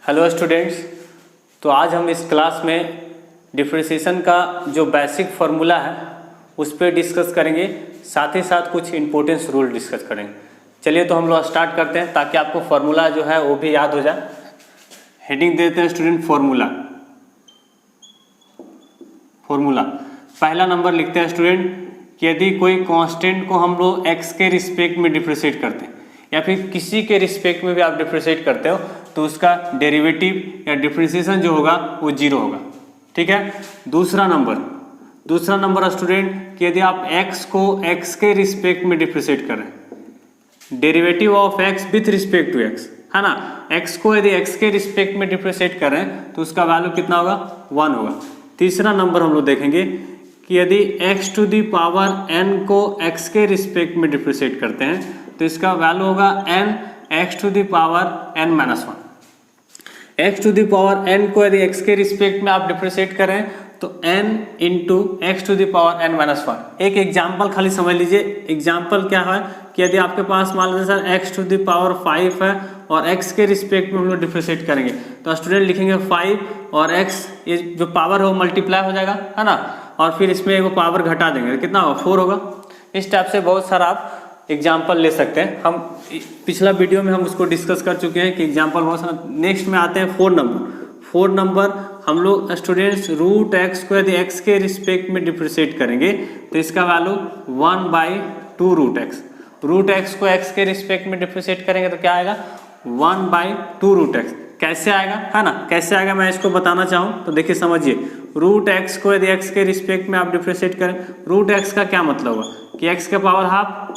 Hello students. तो आज हम इस क्लास में डिफरेंशिएशन का जो बेसिक फार्मूला है उस पर डिस्कस करेंगे, साथ ही साथ कुछ इंपॉर्टेंस रूल डिस्कस करेंगे। चलिए तो हम लोग स्टार्ट करते हैं ताकि आपको फार्मूला जो है वो भी याद हो जाए। हेडिंग देते हैं स्टूडेंट फार्मूला। पहला नंबर लिखते हैं स्टूडेंट कि यदि कोई कांस्टेंट को हम लोग x के रिस्पेक्ट में डिफरेंशिएट करते हैं या फिर किसी के रिस्पेक्ट में भी आप डिफरेंशिएट करते हो तो उसका डेरिवेटिव या डिफरेंशिएशन जो होगा वो जीरो होगा। ठीक है। दूसरा नंबर स्टूडेंट कि यदि आप x को x के रिस्पेक्ट में डिफरेंशिएट कर रहे हैं, derivative of x with respect to x, है ना। x को यदि x के रिस्पेक्ट में डिफरेंशिएट कर रहे हैं तो उसका वैल्यू कितना होगा, 1 होगा। तीसरा नंबर हम लोग देखेंगे कि यदि x to the power n को x के रिस्पेक्ट में डिफरेंशिएट करते हैं तो इसका वैल्यू होगा n x to the power n minus 1। x to the power n को यदि x के रिस्पेक्ट में आप डिफरेंशिएट करें तो n into x to the power n minus 1। एक एग्जाम्पल खाली समझ लीजिए। एग्जाम्पल क्या है कि यदि आपके पास मान लीजिए sir x to the power 5 है और x के रिस्पेक्ट में हम लोग डिफरेंशिएट करेंगे तो स्टूडेंट लिखेंगे 5 और x ये जो पावर हो मल्टीप्लाई हो जाएगा, है ना, और फिर इसमें वो पावर घटा देंगे, कितना होगा, 4 होगा। इस टाइप से बहुत सारा आप एग्जाम्पल ले सकते हैं। हम पिछला वीडियो में हम उसको डिस्कस कर चुके हैं कि एग्जाम्पल बहुत सारा। नेक्स्ट में आते हैं 4 नंबर हम लोग स्टूडेंट्स रूट एक्स को यदि x के रिस्पेक्ट में डिफरेंशिएट करेंगे तो इसका value 1/2 root x. Root x को x के रिस्पेक्ट में डिफरेंशिएट करेंगे तो क्या आएगा, 1/2 रूट एक्स। कैसे आएगा, है ना, कैसे आएगा मैं इसको बताना चाहूँ तो देखिए समझिए। रूट एक्स को यदि x के रिस्पेक्ट में आप डिफरेंशिएट करें, रूट एक्स का क्या मतलब होगा कि x के पावर हाफ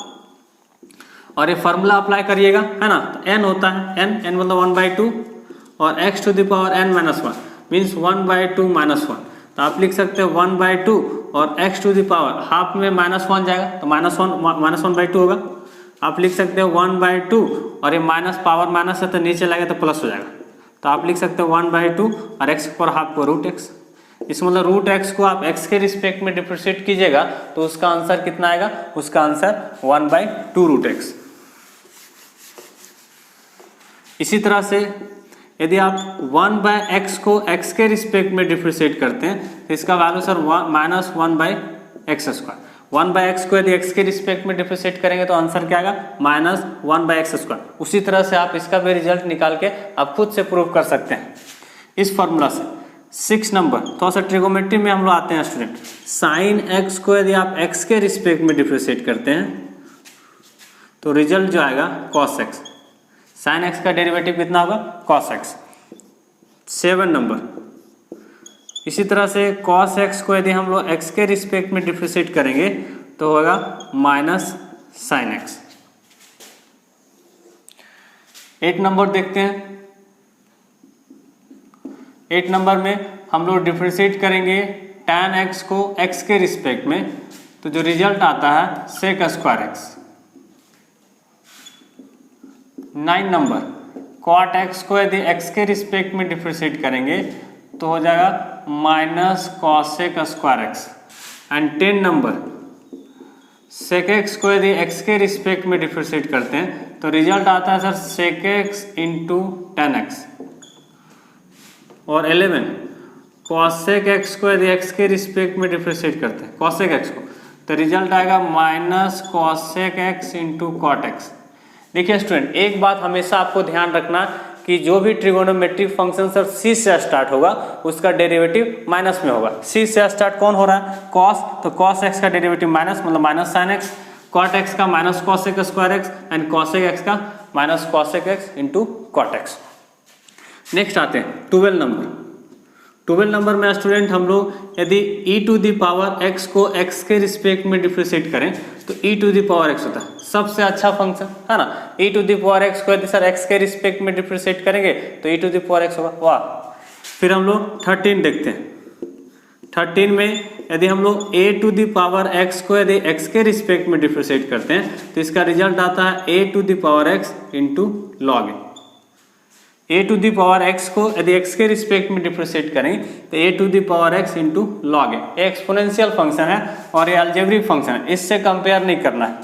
और ये फार्मूला अप्लाई करिएगा, है ना, तो n होता है, n मतलब 1/2 और x to the power n minus 1 means 1/2 minus 1। तो आप लिख सकते हैं 1/2 और x to the power half में -1 जाएगा तो -1/2 होगा। आप लिख सकते हैं 1/2 और ये माइनस पावर माइनस है तो नीचे लगेगा तो प्लस हो जाएगा। तो आप लिख सकते हैं 1/2 और x पर हाफ को रूट एक्स। इस मतलब रूट एक्स को आप x के रिस्पेक्ट में डिफरेंशिएट कीजिएगा तो उसका आंसर कितना आएगा, उसका आंसर 1/2 रूट एक्स। इसी तरह से यदि आप 1/x को x के रिस्पेक्ट में डिफरेंशिएट करते हैं तो इसका वैल्यू सर -1/x²। 1/x को यदि x के रिस्पेक्ट में डिफरेंशिएट करेंगे तो आंसर क्या आएगा, -1/x²। उसी तरह से आप इसका भी रिजल्ट निकाल के आप खुद से प्रूव कर सकते हैं इस फॉर्मूला से। 6 नंबर थोड़ा सा ट्रिगोमेट्री में हम लोग आते हैं स्टूडेंट। साइन x को यदि आप x के रिस्पेक्ट में डिफरेंशिएट करते हैं तो रिजल्ट जो आएगा cos x। साइन x का डेरिवेटिव कितना होगा, cos x। 7 नंबर इसी तरह से cos x को यदि हम लोग x के रिस्पेक्ट में डिफरेंशिएट करेंगे तो होगा -sin x। 8 नंबर देखते हैं। 8 नंबर में हम लोग डिफरेंशिएट करेंगे tan x को x के रिस्पेक्ट में तो जो रिजल्ट आता है sec² x। 9 number cot x को यदि x के रिस्पेक्ट में डिफरेंशिएट करेंगे तो हो जाएगा -cosec² x। And 10 number sec x को यदि x के रिस्पेक्ट में डिफरेंशिएट करते हैं तो रिजल्ट आता है sir sec x into tan x। और 11 cosec x को यदि x के रिस्पेक्ट में डिफरेंशिएट करते हैं cosec x को तो रिजल्ट आएगा -cosec x into cot x। देखिए स्टूडेंट, एक बात हमेशा आपको ध्यान रखना कि जो भी ट्रिगोनोमेट्रिक फंक्शन सर c से स्टार्ट होगा उसका डेरिवेटिव माइनस में होगा। c से स्टार्ट कौन हो रहा है, cos, तो cos x का डेरिवेटिव माइनस मतलब -sin x, cot x का -cosec² x and cosec x का -cosec x into cot x। Next आते हैं 12 नंबर। 12 नंबर में स्टूडेंट हम लोग यदि e to the power x को x के रिस्पेक्ट में डिफरेंशिएट करें तो e to the power x होता है सबसे अच्छा फंक्शन, है ना। e to the power x को यदि सर x के रिस्पेक्ट में डिफरेंशिएट करेंगे तो e to the power x होगा, वाह। फिर हम लोग 13 देखते हैं। 13 में यदि हम लोग a to the power x को यदि x के रिस्पेक्ट में डिफरेंशिएट करते हैं तो इसका रिजल्ट आता है a to the power x into log a. a to the power x को यदि x के रिस्पेक्ट में डिफरेंशिएट करें तो a to the power x into log a. Exponential function है और ये अलजेब्रिक फंक्शन है, इससे कंपेयर नहीं करना है।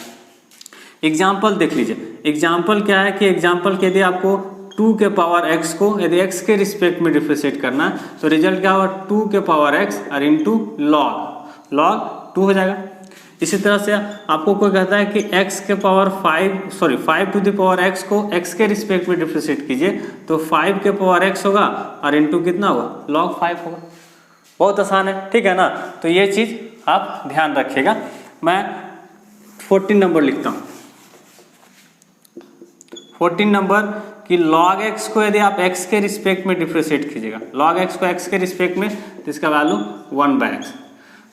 एग्जाम्पल देख लीजिए। एग्जाम्पल क्या है कि एग्जाम्पल के यदि आपको 2 के पावर x को यदि x के रिस्पेक्ट में डिफ्रेंशिएट करना है तो रिजल्ट क्या होगा 2 के पावर x और इंटू log 2 हो जाएगा। इसी तरह से आपको कोई कहता है कि x के power 5 to the power x को x के रिस्पेक्ट में डिफ्रेंशिएट कीजिए तो 5 के पावर x होगा और इंटू कितना होगा log 5 होगा। बहुत आसान है, ठीक है ना। तो ये चीज़ आप ध्यान रखिएगा। मैं 14 नंबर लिखता हूँ। 14 नंबर कि log x को यदि आप x के रिस्पेक्ट में डिफ्रेंशिएट कीजिएगा, log x को x के रिस्पेक्ट में तो इसका वैल्यू 1/x।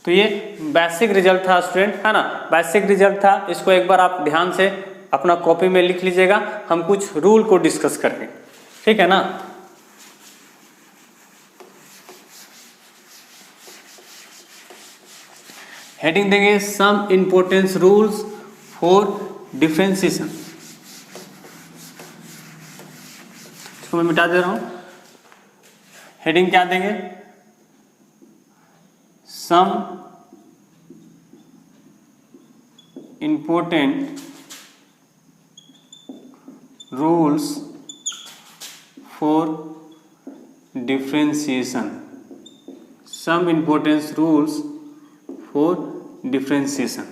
तो ये बेसिक रिजल्ट था स्टूडेंट, है ना, बेसिक रिजल्ट था। इसको एक बार आप ध्यान से अपना कॉपी में लिख लीजिएगा, हम कुछ रूल को डिस्कस करेंगे, ठीक है ना। हेडिंग देंगे some importance rules for differentiation. इसको मैं मिटा दे रहा हूं। हेडिंग क्या देंगे, some important rules for differentiation. Some importance rules for differentiation,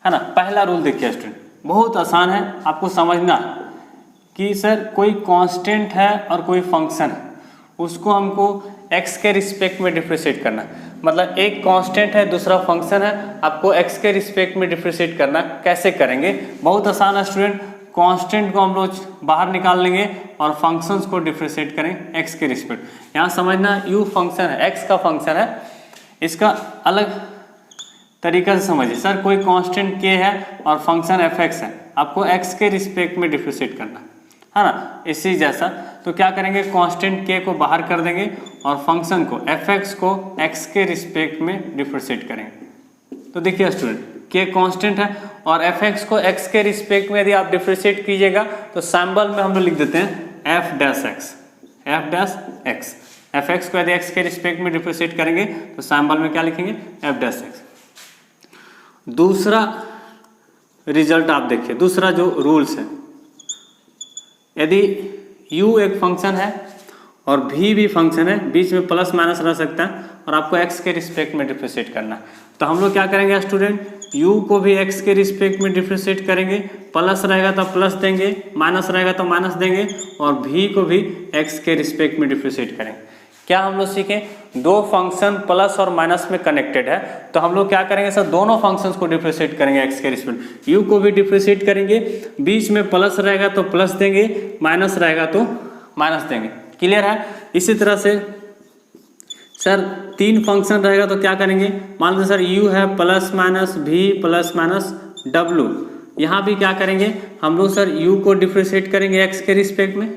है ना। पहला रूल देखिए स्टूडेंट, बहुत आसान है, आपको समझना है कि सर कोई कांस्टेंट है और कोई फंक्शन है, उसको हमको x के रिस्पेक्ट में डिफरेंशिएट करना है। मतलब एक कांस्टेंट है, दूसरा फंक्शन है, आपको x के रिस्पेक्ट में डिफरेंशिएट करना कैसे करेंगे, बहुत आसान है स्टूडेंट। कांस्टेंट को हम लोग बाहर निकाल लेंगे और फंक्शंस को डिफरेंशिएट करें x के रिस्पेक्ट। यहाँ समझना u फंक्शन है, x का फंक्शन है, इसका अलग तरीका से समझिए। सर कोई कांस्टेंट k है और फंक्शन fx है, आपको x के रिस्पेक्ट में डिफरेंशिएट करना है ना, इसी जैसा। तो क्या करेंगे, कांस्टेंट k को बाहर कर देंगे और फंक्शन को fx को x के रिस्पेक्ट में डिफरेंशिएट करेंगे। तो देखिए स्टूडेंट, k कांस्टेंट है और fx को x के रिस्पेक्ट में यदि आप डिफरेंशिएट कीजिएगा तो सिंबल में हम लोग लिख देते हैं f डैश x। fx को यदि x के रिस्पेक्ट में डिफरेंशिएट करेंगे तो सिंबल में क्या लिखेंगे, f डैश x। दूसरा रिजल्ट आप देखिए, दूसरा जो रूल्स है, यदि u एक फंक्शन है और v भी फंक्शन है, बीच में प्लस माइनस रह सकता है और आपको x के रिस्पेक्ट में डिफरेंशिएट करना है, तो हम लोग क्या करेंगे स्टूडेंट, u को भी x के रिस्पेक्ट में डिफरेंशिएट करेंगे। प्लस रहेगा तो प्लस देंगे, माइनस रहेगा तो माइनस देंगे और v को भी x के रिस्पेक्ट में डिफरेंशिएट करेंगे। क्या हम लोग सीखें, दो फंक्शन प्लस और माइनस में कनेक्टेड है तो हम लोग क्या करेंगे सर, दोनों फंक्शंस को डिफरेंशिएट करेंगे x के रिस्पेक्ट। u को भी डिफरेंशिएट करेंगे, बीच में प्लस रहेगा तो प्लस देंगे, माइनस रहेगा तो माइनस देंगे। क्लियर है। इसी तरह से सर तीन फंक्शन रहेगा तो क्या करेंगे, मान लो सर u है plus minus v plus minus w, यहाँ भी क्या करेंगे हम लोग सर u को डिफरेंशिएट करेंगे x के रिस्पेक्ट में।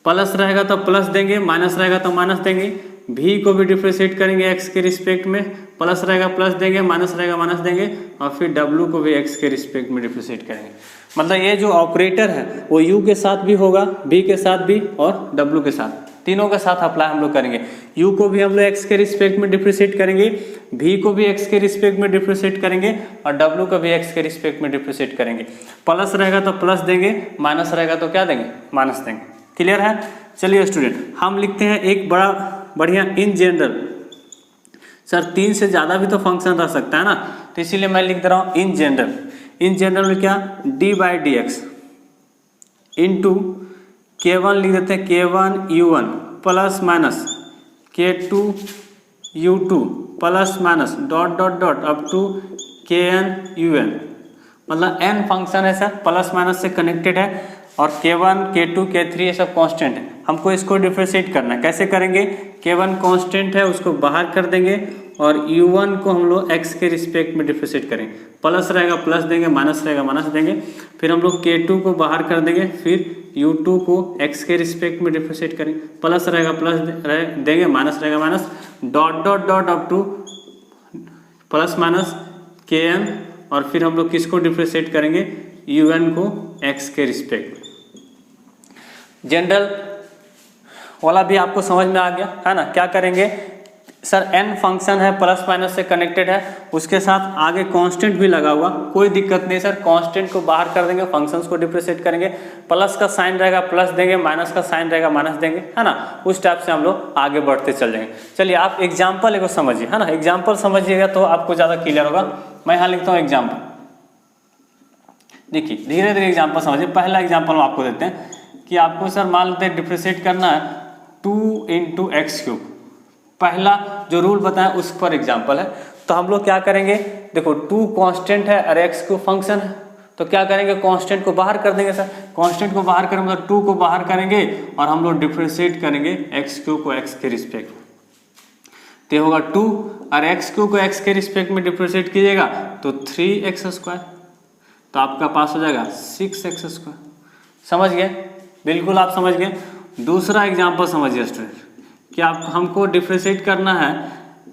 प्लस रहेगा तो प्लस देंगे, माइनस रहेगा तो माइनस देंगे। v को भी डिफरेंशिएट करेंगे x के रिस्पेक्ट में, प्लस रहेगा प्लस देंगे, माइनस रहेगा माइनस देंगे और फिर w को भी x के रिस्पेक्ट में डिफरेंशिएट करेंगे। मतलब ये जो ऑपरेटर है वो u के साथ भी होगा, v के साथ भी और w के साथ, तीनों के साथ अप्लाई हम लोग करेंगे। u को भी हम लोग x के रिस्पेक्ट में डिफरेंशिएट करेंगे, v को भी x के रिस्पेक्ट में डिफरेंशिएट करेंगे और w को भी x के रिस्पेक्ट में डिफरेंशिएट करेंगे। प्लस रहेगा तो प्लस देंगे, माइनस रहेगा तो क्या देंगे, माइनस देंगे। क्लियर है। चलिए स्टूडेंट, हम लिखते हैं एक बड़ा बढ़िया इन जनरल। सर तीन से ज़्यादा भी तो फंक्शन रह सकता है ना, तो इसीलिए मैं लिख दे रहा हूँ इन जनरल। इन जनरल में क्या, d/dx इंटू k1 लिख देते हैं, k1 u1 plus minus k2 u2 plus minus dot dot dot up to kn un। मतलब n फंक्शन है सर, प्लस माइनस से कनेक्टेड है और k1 k2 k3 ये सब कांस्टेंट है। हमको इसको डिफरेंशिएट करना है, कैसे करेंगे, k1 कांस्टेंट है उसको बाहर कर देंगे और u1 को हम लोग x के रिस्पेक्ट में डिफरेंशिएट करेंगे। प्लस रहेगा प्लस देंगे, माइनस रहेगा माइनस देंगे, फिर हम लोग k2 को बाहर कर देंगे, फिर u2 को x के रिस्पेक्ट में डिफरेंशिएट करेंगे। प्लस रहेगा प्लस देंगे, माइनस रहेगा minus, dot dot dot up two plus minus kn और फिर हम लोग किसको डिफरेंशिएट करेंगे, un को x के रिस्पेक्ट में। जनरल वाला भी आपको समझ में आ गया है ना। क्या करेंगे, सर n फंक्शन है प्लस माइनस से कनेक्टेड है, उसके साथ आगे कांस्टेंट भी लगा हुआ, कोई दिक्कत नहीं सर, कांस्टेंट को बाहर कर देंगे, फंक्शंस को डिप्रेशिएट करेंगे, प्लस का साइन रहेगा प्लस देंगे, माइनस का साइन रहेगा माइनस देंगे, है ना। उस टाइप से हम लोग आगे बढ़ते चल जाएंगे। चलिए आप एग्जाम्पल एक समझिए, है ना, एग्जाम्पल समझिएगा तो आपको ज़्यादा क्लियर होगा। मैं यहाँ लिखता हूँ एग्जाम्पल, देखिए धीरे धीरे एग्जाम्पल समझिए। पहला एग्जाम्पल हम आपको देते हैं कि आपको सर मान लेते हैं डिप्रेशिएट करना है 2 × x³। पहला जो रूल बताया उस पर एग्जाम्पल है, तो हम लोग क्या करेंगे, देखो 2 कांस्टेंट है और x³ फंक्शन है, तो क्या करेंगे, कांस्टेंट को बाहर कर देंगे सर, कांस्टेंट को बाहर करेंगे मतलब 2 को बाहर करेंगे और हम लोग डिफ्रेंशिएट करेंगे x³ को x के रिस्पेक्ट में, तो होगा 2 और x³ को x के रिस्पेक्ट में डिफ्रेंशिएट कीजिएगा तो 3x², तो आपका पास हो जाएगा 6x²। समझ गए, बिल्कुल आप समझ गए। दूसरा एग्जाम्पल समझिए स्टूडेंट कि आप हमको डिफ्रेंशिएट करना है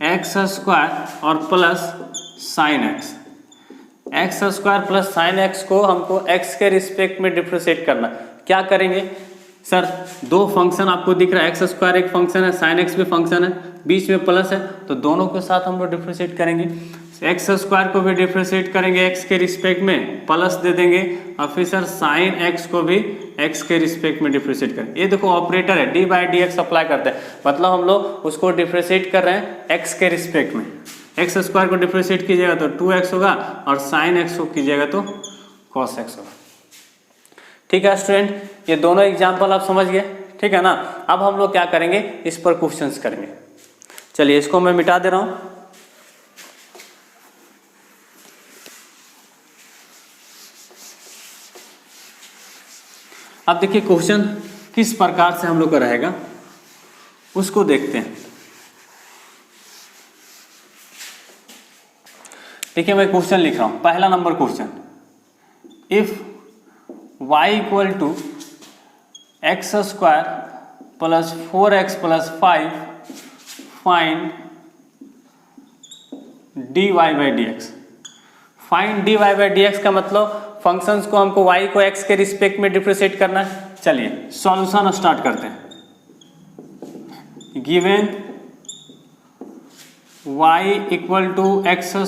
x² और plus sign x² plus sign x को हमको x के रिस्पेक्ट में डिफ्रेंशिएट करना। क्या करेंगे सर, दो फंक्शन आपको दिख रहा है, x² एक फंक्शन है, साइन x भी फंक्शन है, बीच में प्लस है, तो दोनों के साथ हम लोग डिफ्रेंशिएट करेंगे। x² को भी डिफ्रेंशिएट करेंगे x के रिस्पेक्ट में, प्लस दे देंगे, और फिर सर साइन x को भी x के रिस्पेक्ट में डिफ्रेंशिएट करेंगे। ये देखो ऑपरेटर है, d/dx अप्लाई करते हैं, मतलब हम लोग उसको डिफ्रेंशिएट कर रहे हैं x के रिस्पेक्ट में। x² को डिफ्रेंशिएट कीजिएगा तो 2x होगा और साइन x को कीजिएगा तो cos x होगा। ठीक है स्टूडेंट, ये दोनों एग्जाम्पल आप समझ गए, ठीक है ना। अब हम लोग क्या करेंगे, इस पर क्वेश्चंस करेंगे। चलिए इसको मैं मिटा दे रहा हूं। अब देखिए क्वेश्चन किस प्रकार से हम लोग का रहेगा उसको देखते हैं। देखिए मैं क्वेश्चन लिख रहा हूं, पहला number question, if y equal to x² plus 4x plus 5 find dy/dx। Find dy/dx का मतलब फंक्शंस को हमको y को x के रिस्पेक्ट में डिफ्रेंशिएट करना है। चलिए सॉल्यूशन स्टार्ट करते हैं। Given y equal to x²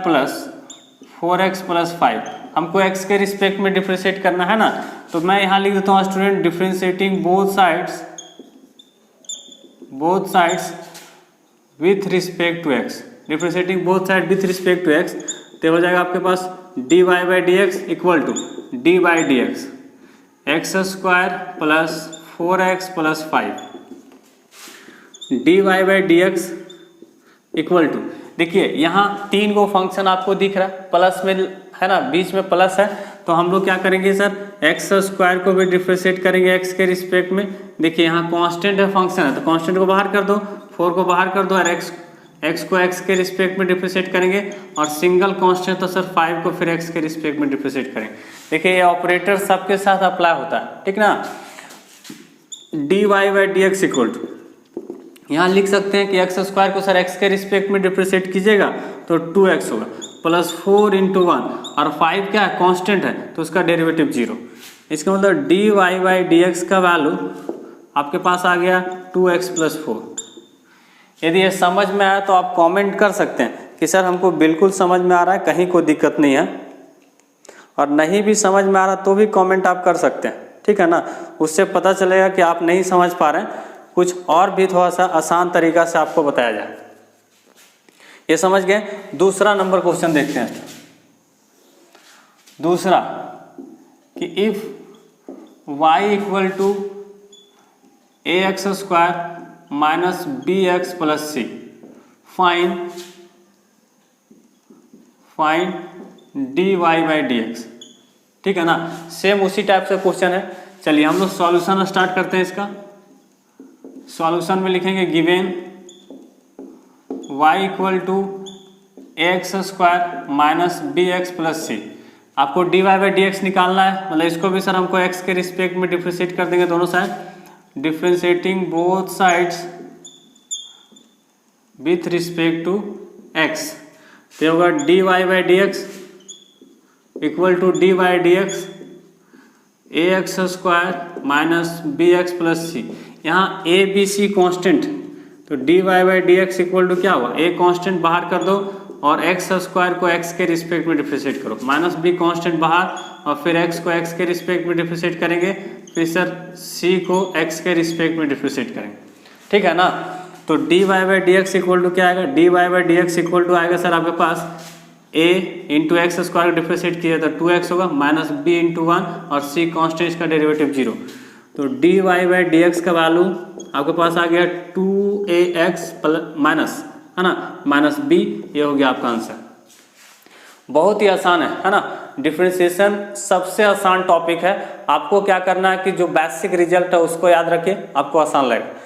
plus 4x plus 5, हमको x के रिस्पेक्ट में डिफ्रेंशिएट करना है ना, तो मैं यहाँ लिख देता हूँ student differentiating both sides with respect to x। Differentiating both side with respect to x, तो हो जाएगा आपके पास dy/dx equal to d/dx x² plus 4x plus 5 dy/dx equal to, देखिए यहाँ 3 को फंक्शन आपको दिख रहा है, प्लस में है ना, बीच में प्लस है, तो हम लोग क्या करेंगे सर, x² को भी डिफ्रेंशिएट करेंगे x के रिस्पेक्ट में। देखिए यहाँ कांस्टेंट है, फंक्शन है, तो कांस्टेंट को बाहर कर दो, 4 को बाहर कर दो, और x को x के रिस्पेक्ट में डिफ्रेंशिएट करेंगे, और सिंगल कांस्टेंट तो सर 5 को फिर x के रिस्पेक्ट में डिफ्रेंशिएट करेंगे। देखिए ये ऑपरेटर सबके साथ अप्लाई होता है, ठीक ना। dy/dx इक्वल टू, यहाँ लिख सकते हैं कि x² को सर x के रिस्पेक्ट में डिफ्रेंशिएट कीजिएगा तो 2x होगा, प्लस 4 × 1, और 5 क्या है, कांस्टेंट है, तो उसका डेरिवेटिव 0। इसका मतलब dy/dx का वैल्यू आपके पास आ गया 2x प्लस 4। यदि ये समझ में आया तो आप कमेंट कर सकते हैं कि सर हमको बिल्कुल समझ में आ रहा है, कहीं कोई दिक्कत नहीं है, और नहीं भी समझ में आ रहा तो भी कमेंट आप कर सकते हैं, ठीक है ना। उससे पता चलेगा कि आप नहीं समझ पा रहे हैं, कुछ और भी थोड़ा सा आसान तरीका से आपको बताया जाए। ये समझ गए। दूसरा नंबर क्वेश्चन देखते हैं। दूसरा कि if y equal to ax² minus bx plus c, find dy/dx, ठीक है ना। सेम उसी टाइप से क्वेश्चन है। चलिए हम लोग सॉल्यूशन स्टार्ट करते हैं इसका। सॉल्यूशन में लिखेंगे given y equal to ax² minus bx plus c। आपको dy/dx निकालना है, मतलब इसको भी सर हमको x के रिस्पेक्ट में डिफ्रेंशिएट कर देंगे दोनों side, differentiating both sides with respect to x, तो होगा dy/dx equal to dy/dx ax² minus bx plus c। यहाँ a b c कॉन्स्टेंट तो d y by d x equal to क्या हुआ, ए कांस्टेंट बाहर कर दो और एक्स स्क्वायर को एक्स के रिस्पेक्ट में डिफरेंशिएट करो, माइनस बी कांस्टेंट बाहर और फिर एक्स को एक्स के रिस्पेक्ट में डिफरेंशिएट करेंगे, फिर सर सी को एक्स के रिस्पेक्ट में डिफरेंशिएट करेंगे, ठीक है ना। तो d y by d x equal to क्या आएगा, d y by d x equal to आएगा सर आपके पास a इंटू एक्स स्क्वायर को डिफरेंशिएट किया तो 2x होगा माइनस बी इंटू 1 और c कांस्टेंट इसका डेरिवेटिव 0। तो d y by d x का वैल्यू आपके पास आ गया 2ax माइनस, है ना, माइनस b, ये हो गया आपका आंसर। बहुत ही आसान है ना। डिफरेंशिएशन सबसे आसान टॉपिक है, आपको क्या करना है कि जो बेसिक रिजल्ट है उसको याद रखिए, आपको आसान लगेगा।